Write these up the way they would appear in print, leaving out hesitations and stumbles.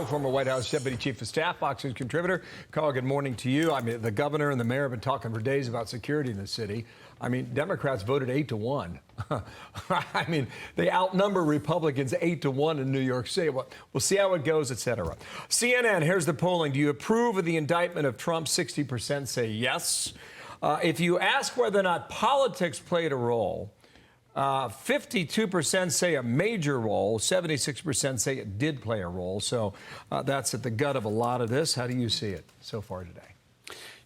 Rove, former White House Deputy Chief of Staff, Fox News contributor. Karl, good morning to you. I mean, the governor and the mayor have been talking for days about security in the city. I mean, Democrats voted 8-1. I mean, they outnumber Republicans 8-1 in New York City. Well, we'll see how it goes, et cetera. CNN, here's the polling. Do you approve of the indictment of Trump? 60% say yes. If you ask whether or not politics played a role, 52% say a major role, 76% say it did play a role. So that's at the gut of a lot of this. How do you see it so far today?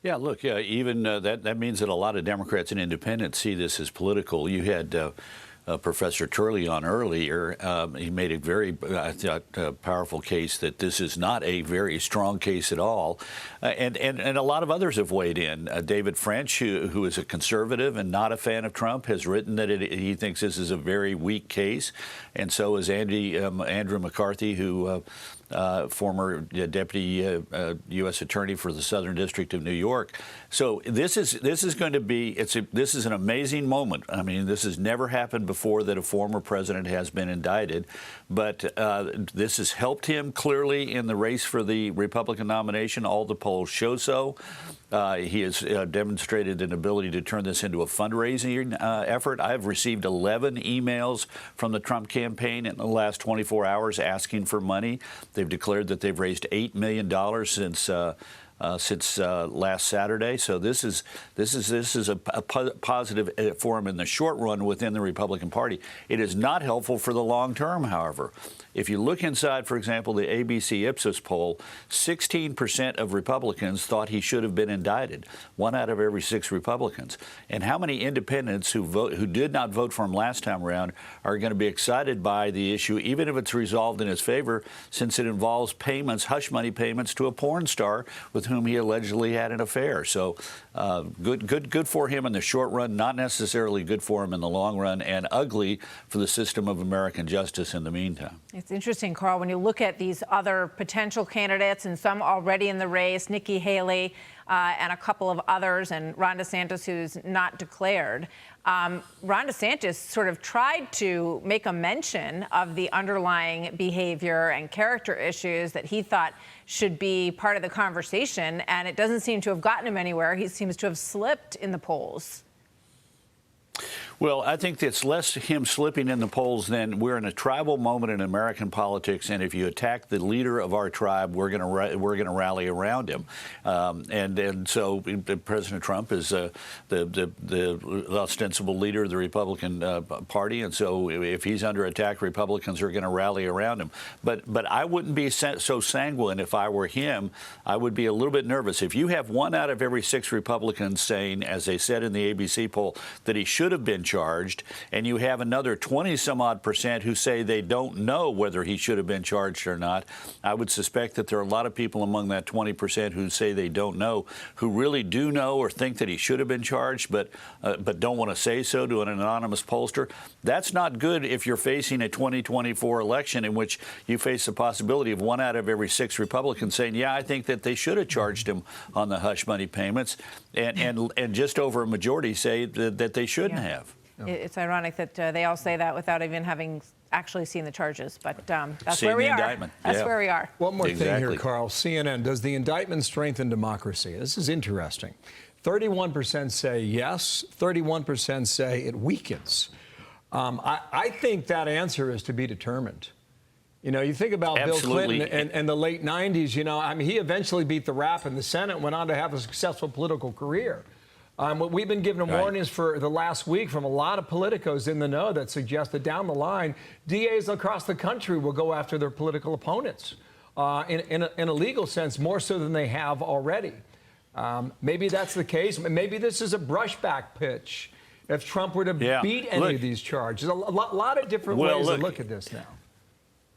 Yeah, look, even that means that a lot of Democrats and independents see this as political. You had Professor Turley on earlier. He made a very, I thought, powerful case that this is not a very strong case at all. And a lot of others have weighed in. David French, who is a conservative and not a fan of Trump, has written that he thinks this is a very weak case. And so is Andrew McCarthy, who former deputy U.S. attorney for the Southern District of New York. So this is going to be this is an amazing moment. I mean, this has never happened before that a former president has been indicted, but this has helped him clearly in the race for the Republican nomination. All the polls show so. He has demonstrated an ability to turn this into a fundraising effort. I've received 11 emails from the Trump campaign in the last 24 hours asking for money. They've declared that they've raised $8 million since last Saturday. So this is a positive for him in the short run within the Republican Party. It is not helpful for the long term, however. If you look inside, for example, the ABC Ipsos poll, 16% of Republicans thought he should have been indicted. 1 out of every 6 Republicans. And how many independents who did not vote for him last time around are going to be excited by the issue, even if it's resolved in his favor, since it involves payments, hush money payments to a porn star with whom he allegedly had an affair. So good for him in the short run, not necessarily good for him in the long run, and ugly for the system of American justice in the meantime. It's interesting, Karl, when you look at these other potential candidates and some already in the race, Nikki Haley and a couple of others, and Ron DeSantis, who's not declared. Ron DeSantis sort of tried to make a mention of the underlying behavior and character issues that he thought should be part of the conversation, and it doesn't seem to have gotten him anywhere. He seems to have slipped in the polls. Well, I think it's less him slipping in the polls than we're in a tribal moment in American politics, and if you attack the leader of our tribe, we're going to rally around him. And so President Trump is the ostensible leader of the Republican Party, and so if he's under attack, Republicans are going to rally around him. But I wouldn't be so sanguine if I were him. I would be a little bit nervous. If you have 1 out of every 6 Republicans saying, as they said in the ABC poll, that he should have been charged, and you have another 20-some-odd% who say they don't know whether he should have been charged or not, I would suspect that there are a lot of people among that 20% who say they don't know, who really do know or think that he should have been charged, but don't want to say so to an anonymous pollster. That's not good if you're facing a 2024 election in which you face the possibility of 1 out of every 6 Republicans saying, yeah, I think that they should have charged him on the hush money payments, and just over a majority say that they shouldn't have. It's ironic that they all say that without even having actually seen the charges, but that's Seeing where we the are. indictment. That's where we are. One more thing here, Karl. CNN, does the indictment strengthen democracy? This is interesting. 31% say yes, 31% say it weakens. I think that answer is to be determined. You know, you think about Absolutely. Bill Clinton and the late 90s, you know, I mean, he eventually beat the rap in the Senate, went on to have a successful political career. We've been given warnings for the last week from a lot of politicos in the know that suggest that down the line, DAs across the country will go after their political opponents in a legal sense, more so than they have already. Maybe that's the case. Maybe this is a brushback pitch if Trump were to beat any of these charges. A lot of different ways to look at this now.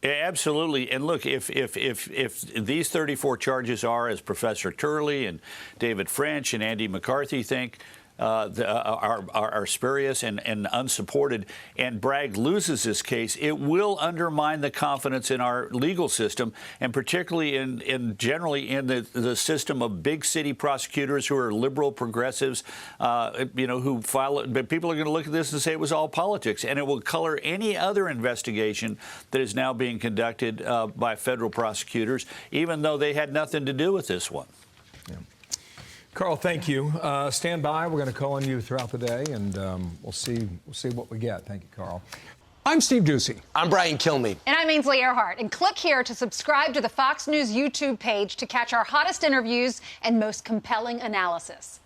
Absolutely. And look, if these 34 charges are, as Professor Turley and David French and Andy McCarthy think, are spurious and unsupported, and Bragg loses this case, it will undermine the confidence in our legal system, and particularly in generally in the system of big city prosecutors who are liberal progressives, who file it. But people are going to look at this and say it was all politics, and it will color any other investigation that is now being conducted by federal prosecutors, even though they had nothing to do with this one. Yeah. Karl, thank you. Stand by. We're going to call on you throughout the day, and we'll see what we get. Thank you, Karl. I'm Steve Ducey. I'm Brian Kilmeade. And I'm Ainsley Earhart. And click here to subscribe to the Fox News YouTube page to catch our hottest interviews and most compelling analysis.